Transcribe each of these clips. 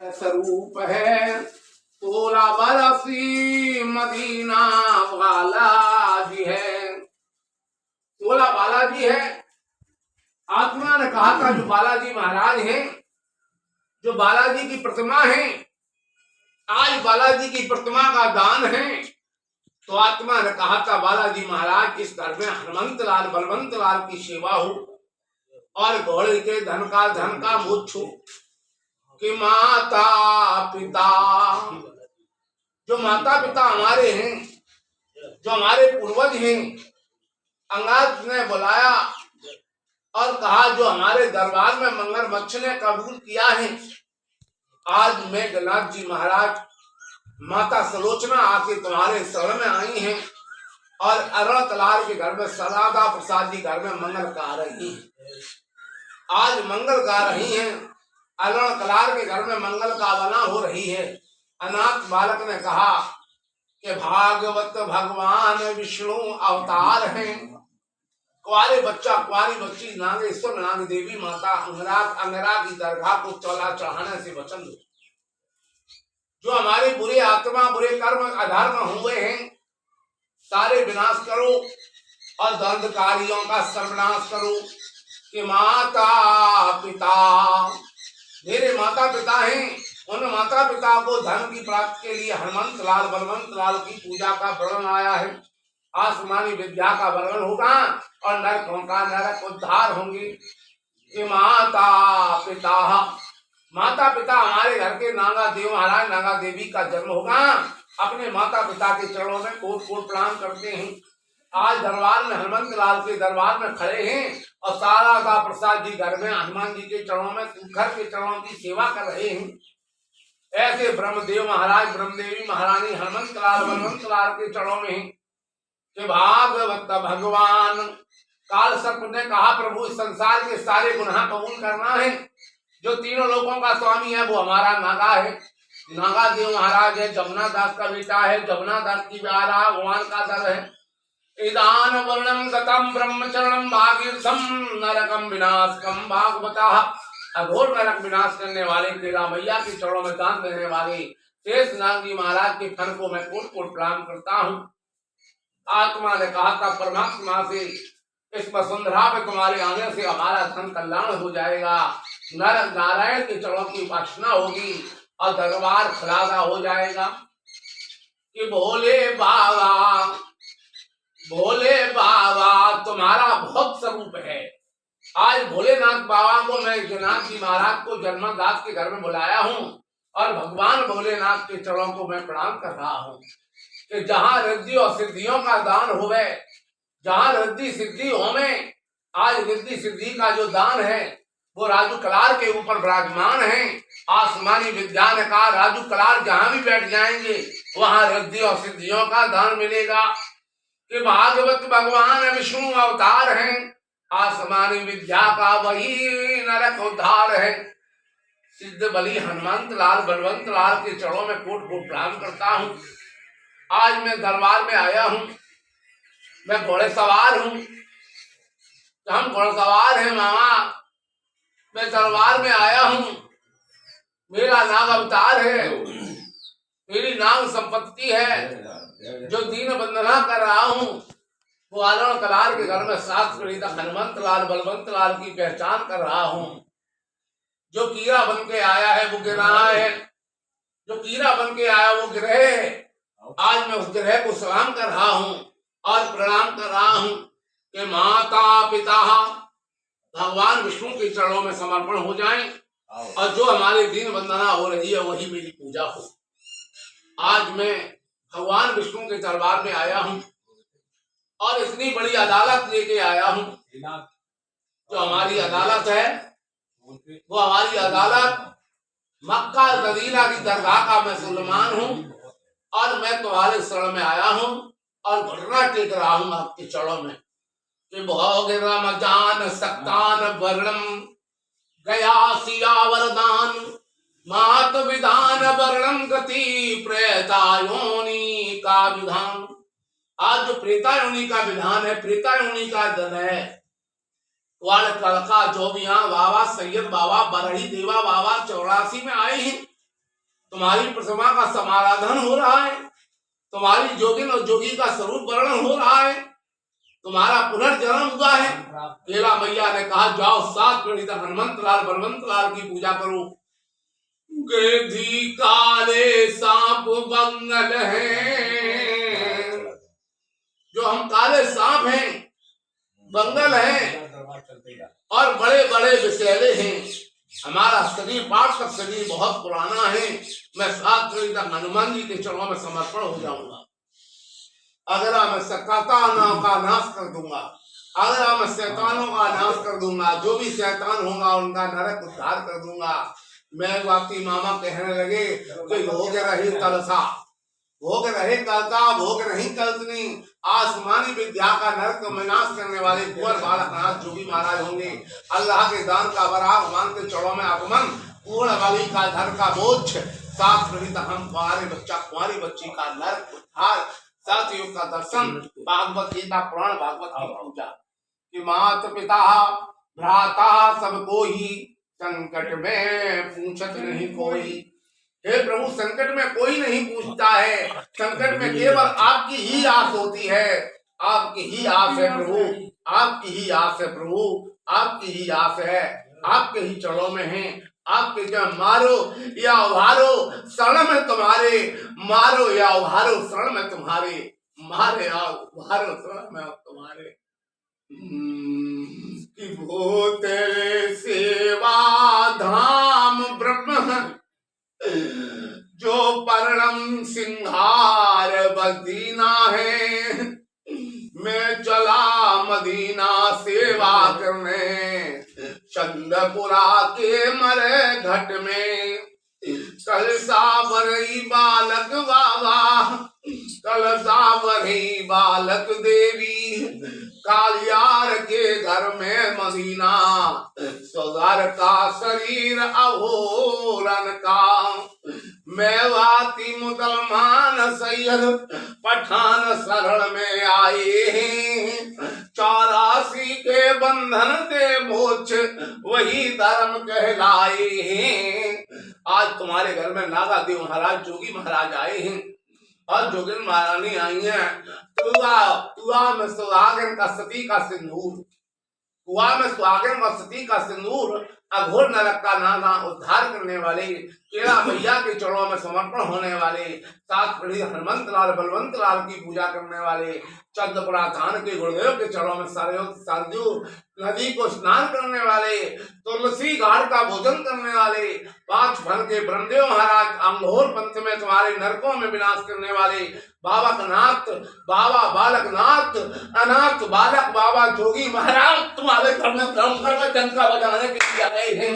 स्वरूप है 16 बरसी मदीना वाला जी है। 16 बालाजी है। आत्मा ने कहा था जो बालाजी महाराज हैं, जो बालाजी की प्रतिमा है, आज बालाजी की प्रतिमा का दान है। तो आत्मा ने कहा था बालाजी महाराज इस घर में हनुमंत लाल बलवंत लाल की सेवा हो और घोड़े के धन का मुझ कि माता पिता, जो माता पिता हमारे हैं, जो हमारे पूर्वज हैं, अंगाज ने बुलाया और कहा जो हमारे दरबार में मगरमच्छ ने कबूल किया है। आज मेघनाथ जी महाराज माता सलोचना आके तुम्हारे शरण में आई हैं और अरुण कलार के घर में सराधा प्रसाद जी घर में मंगल गा रही हैं। आज मंगल गा रही हैं, अरुण कलार के घर में मंगल का बना हो रही है। अनाथ बालक ने कहा कि भागवत भगवान विष्णु अवतार हैं। कुआरे बच्चा कुआरी बच्ची नागेश्वर नाग देवी माता अंगरा की दरगाह को चौला चढ़ाने से वचन दो। जो हमारे बुरे आत्मा बुरे कर्म अधर्म हुए हैं सारे विनाश करो और दंडकारियों का सर्वनाश करो। कि माता पिता, मेरे माता पिता हैं, उन माता पिता को धन की प्राप्ति के लिए हनुमंत लाल बलवंत लाल की पूजा का वर्णन आया है। आसमानी विद्या का वर्णन होगा और नरकों का नरक उद्धार होंगे। कि माता पिता, माता पिता हमारे घर के नागा देव महाराज नागा देवी का जन्म होगा। अपने माता पिता के चरणों में कोट कोट प्रणाम करते हैं। आज दरबार में हनुमंत लाल के दरबार में खड़े हैं और सारा प्रसाद जी घर में हनुमान जी के चरणों में घर के चरणों की सेवा कर रहे हैं। ऐसे ब्रह्मदेव महाराज ब्रह्मदेवी महारानी हनुमंत लाल बलवंत लाल के चरणों में कि भागवत भगवान। काल सर्प ने कहा प्रभु इस संसार के सारे गुनाह कबूल करना है। जो तीनों लोगों का स्वामी है वो हमारा नागा है। नागा देव महाराज है, जमुना दास का बेटा है, जमुना दास की प्यारा भगवान का दर है। इदान वर्णम गतम ब्रह्मचरणम भागीरथम नरकम विनाशकम भागवता, अघोर नरक विनाश करने वाले तेरा मैया के चरणों में दान देने वाले शेष नाग जी महाराज के फन को मैं कोट कोट प्रणाम करता हूँ। आत्मा ने कहा था परमात्मा से इस वसुंधरा में तुम्हारे आने से हमारा धन कल्याण हो जाएगा। नर नारायण के चरणों की उपासना होगी और दरबार खलासा हो जाएगा। कि भोले बाबा तुम्हारा बहुत स्वरूप है। आज भोलेनाथ बाबा को मैं जगन्नाथ जी महाराज को जन्मदास के घर में बुलाया हूँ और भगवान भोलेनाथ के चरणों को मैं प्रणाम कर रहा हूँ। कि जहाँ रिद्धि और सिद्धियों का दान होवे, जहाँ रिद्धि सिद्धि होवे, आज रिद्धि सिद्धि का जो दान है वो राजू कलार के ऊपर विराजमान है। आसमानी विज्ञान का राजू कलार जहाँ भी बैठ जाएंगे वहाँ रिद्धि और सिद्धियों का दान मिलेगा। कि भागवत भगवान विष्णु अवतार हैं, आसमानी विद्या का वही नरक उद्धार है। सिद्ध बलि हनुमंत लाल बलवंत लाल के चरणों में कोट कोट प्रणाम करता हूँ। आज मैं दरबार में आया हूँ, मैं घोड़े सवार हूँ। हम घोड़े सवार हैं मामा, मैं दरबार में आया हूँ। मेरा नाम अवतार है, मेरी नाम संपत्ति है। जो दीन वंदना कर रहा हूँ वो आलण कलार के घर में सात पीढ़ी तक हनुमंत लाल बलवंत लाल की पहचान कर रहा हूँ। जो कीड़ा बन के आया है वो गिर रहा है, जो कीड़ा बन के आया वो गिरे है। आज मैं उस ग्रह को सलाम कर रहा हूँ और प्रणाम कर रहा हूँ। कि माता पिता भगवान विष्णु के चरणों में समर्पण हो जाएं और जो हमारे दीन वंदना हो रही है वही मेरी पूजा हो। आज मैं भगवान विष्णु के दरबार में आया हूँ और इतनी बड़ी अदालत लेके आया हूँ। जो हमारी अदालत है वो हमारी अदालत मक्का मदीना की दरगाह का मैं सुलेमान हूँ और मैं तुम्हारे शरण में आया हूँ और घटना टेक रहा हूँ आपके चरणों में। कि भोग रमजान सक्तान वर्णम गया सिया वरदान मात विधान वर्णम गति प्रेतायोनि का विधान। आज जो प्रेतायोनि का विधान है, प्रेतायोनि का धन है, वाल कड़का जोबिया बाबा सैयद बाबा बरही देवा बाबा 84 में आए हैं तुम्हारी प्रतिमा का समाराधन हो रहा है, तुम्हारी जोगिन और जोगी का स्वरूप वर्णन हो रहा है, तुम्हारा पुनर्जन्म हुआ है। केला मैया ने कहा जाओ 7 पीढ़ी तक हनुमंत लाल बलवंत लाल की पूजा करो। गेधी काले सांप बंगल हैं, जो हम काले सांप हैं, बंगल हैं और बड़े बड़े विषैले हैं। हमारा शरीर पाठ का शरीर बहुत पुराना है। मैं 7 पीढ़ी तक हनुमान जी के चरणों में समर्पण हो जाऊंगा। अगर मैं शैतानों का नाश कर दूंगा, अगर मैं शैतानों का नाश कर दूंगा, जो भी शैतान होगा उनका नरक उद्धार कर दूंगा। मैं वापी मामा कहने लगे कि भोग रही कलसा, भोग रहे कलता, भोग नहीं कल्पनी। आसमानी विद्या का नरक में नाश करने वाले कुंवर बालकनाथ जोगी महाराज होंगे। अल्लाह के दान का बराह भगवान के चरणों में आगमन, पूर्ण वाली का धर का बोझ, 7 पीढ़ी तक हम कुंवारे बच्चा कुंवारी बच्ची का नरक उद्धार, सतयुग का दर्शन, भागवत गीता पुराण भागवत की पूजा कि माता पिता भ्राता सबको ही संकट में पूछत नहीं कोई। हे प्रभु, संकट में कोई नहीं पूछता है, संकट में केवल आपकी ही आस होती है। आपकी ही आस है प्रभु, आपकी ही आस है प्रभु, आपकी ही आस है। आपके ही चरणों में है। आपके जब मारो या उभारो शरण में तुम्हारे, मारो या उभारो शरण में तुम्हारे, मारे या उभारो शरण में तुम्हारे। कि वो तेरे सेवा धाम ब्रह्म, जो परम सिंहार बदीना है। मैं चला मदीना सेवा करने, चंदपुरा के मरे घट में। कल सावरई बालक बाबा, कल सावरई बालक देवी, कालियार के घर में मदीना, सुगर का शरीर अघोरन का। मेवाती मुसलमान सैयद पठान शरण में आए हैं, 84 के बंधन से मोक्ष वही धर्म कहलाए हैं। आज तुम्हारे घर में नागा देव महाराज जोगी महाराज आए हैं और जोगिन महारानी आई हैं। कुआ में सुहागन का सती का सिंदूर, कुआ में सुहागन और सती का सिंदूर, अघोर नरक का नागा उद्धार करने वाले, केला मैया के चरणों में समर्पण होने वाले, 7 पीढ़ी हनुमंत लाल बलवंत लाल की पूजा करने वाले, चंद्रपुरा धान के गुरुदेव के चरणों में सरयू नदी को स्नान करने वाले, तुलसी घाट का भोजन करने वाले, 5 भर के ब्रह्मदेव महाराज, अंघोर पंथ में तुम्हारे नरकों में विनाश करने वाले, बाबा कनाथ, बाबा बालकनाथ, अनाथ बालक बाबा जोगी महाराज तुम्हारे घर में डंका बजाने के लिए आए हैं,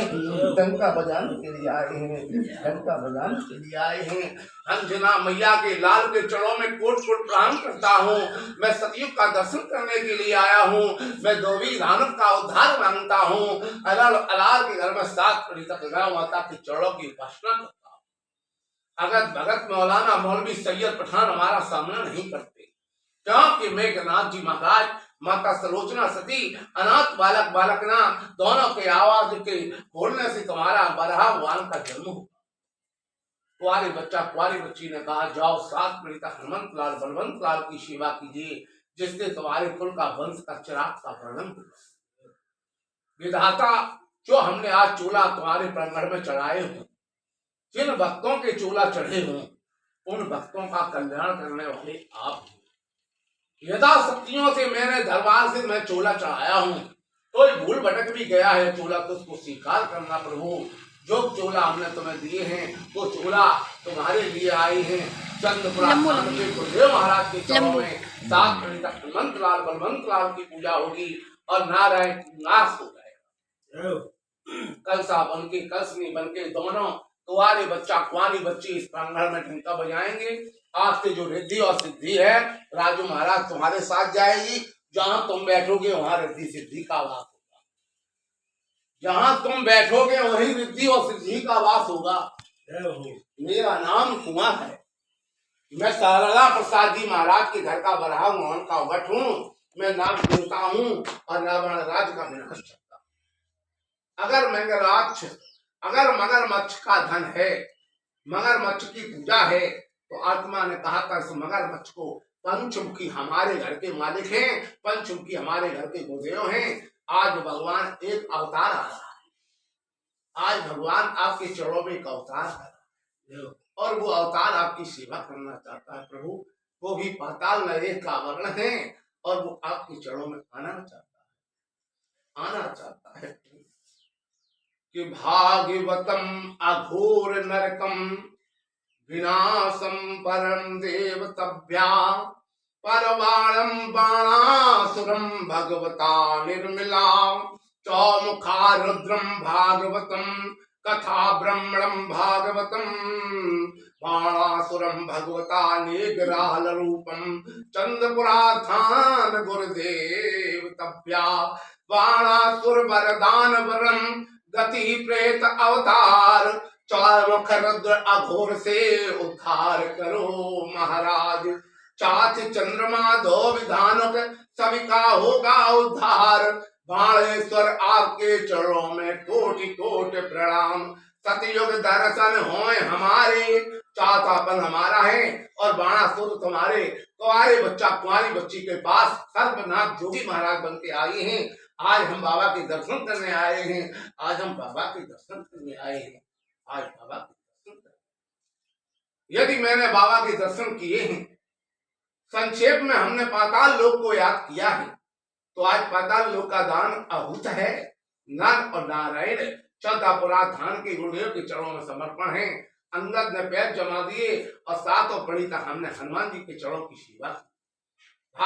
डंका बजाने के लिए आए हैं, डंका बजाने के लिए आए हैं। अंजना मैया के लाल के चरणों में कोट कोट प्रणाम करता हूँ। मैं सतयुग का दर्शन करने के लिए आया हूँ। मैं धोबी दानव का उद्धार मांगता हूँ। अलाल के घर में 7 पीढ़ी तक गौ माता के चरणों की उपासना करता हूँ। अगर भगत मौलाना मौलवी सैयद पठान हमारा सामना नहीं करते, क्योंकि मेघनाथ जी महाराज, माता सलोचना सती, अनाथ बालक बालकना दोनों के आवाज के बोलने से तुम्हारा बरहा भगवान का जन्म हुआ। कुआरी बच्चा कुआरी बच्ची ने कहा जाओ 7 पीढ़ी तक हनुमंत लाल बलवंत लाल की सेवा कीजिए, जिससे तुम्हारे कुल का वंश का चिराग का वर्णन हो। विधाता, जो हमने आज चूल्हा तुम्हारे प्रांगण में चढ़ाए हो, जिन भक्तों के चूल्हा चढ़े हों, उन भक्तों का कल्याण करने वाले आप। यदा शक्तियों से मैंने दरबार से मैं चूल्हा चढ़ाया हूँ, कोई भूल भटक भी गया है चूल्हा तो उसको स्वीकार करना प्रभु। जो चूल्हा हमने तुम्हें दिए हैं वो चूल्हा तुम्हारे लिए आए हैं। चंद्रपुरा के गुरुदेव महाराज के चरणों में 7 पीढ़ी तक हनुमंत लाल बलवंत लाल की पूजा होगी और नारायण नाश हो जाएगा। कलसा बनके कलसनी बनके दोनों कुंवारे बच्चा कुंवारी बच्ची इस प्रांगण में डंका बजाएंगे। आज से जो रिद्धि और सिद्धि है राजू महाराज तुम्हारे साथ जाएगी। जहां तुम बैठोगे वहां रिद्धि सिद्धि का वास होगा। जहां तुम बैठोगे वही रिद्धि और सिद्धि का वास होगा। मेरा नाम कुआं है। मैं शारदा प्रसाद जी महाराज के घर का बरहा हूं, उनका वट हूं। मैं नाम देवता हूं और रावण राज का विनाश करता हूं। अगर मगरमच्छ का धन है मगरमच्छ की पूजा है। तो आत्मा ने कहा था इस मगरमच्छ को पंचमुखी हमारे घर के मालिक हैं, पंचमुखी हमारे घर के गुरुदेव हैं। आज भगवान एक अवतार आ रहा है, आज भगवान आपके चरणों में एक अवतार आ रहा है और वो अवतार आपकी सेवा करना चाहता है प्रभु। वो भी पाताल नरेश का वर्ण है और वो आपके चरणों में आना चाहता है कि भागवतम अघोर नरकम विनाशम परम देवतभ्या परवाणम बाणासुरम भगवता निर्मला चौमुखा रुद्रम भागवतम कथा ब्रह्मणम भागवतम बाणासुरम भगवता नेग्राल रूपम चंद्रपुराधान गुरुदेव तभ्या बाणासुर वरदान वरम गति प्रेत अवतार चौमुख रुद्र अघोर से उद्धार करो महाराज। चाच चंद्रमा दो विधानक सभी का होगा उद्धार। बाणेश्वर आपके चरणों में कोटि कोटि प्रणाम। सतयुग दर्शन होए हमारे, चातापन हमारा है और बाणासुर तुम्हारे कुंवारे कुंवारी बच्ची के पास सर्वनाथ जोगी महाराज बन के आए हैं। आज हम बाबा के दर्शन करने आए हैं, आज हम बाबा के दर्शन करने आए हैं, आज बाबा के दर्शन करने। यदि मैंने बाबा के दर्शन किए हैं, संक्षेप में हमने पाताल लोक को याद किया है, तो आज पाताल लोक का दान अहूत है। नर और नारायण चंद्रपुरा धान के गुरुदेव के चरणों में समर्पण है। अंगद ने पैर जमा दिए और सातों पढ़ी तक हमने हनुमान जी के चरणों की सेवा की।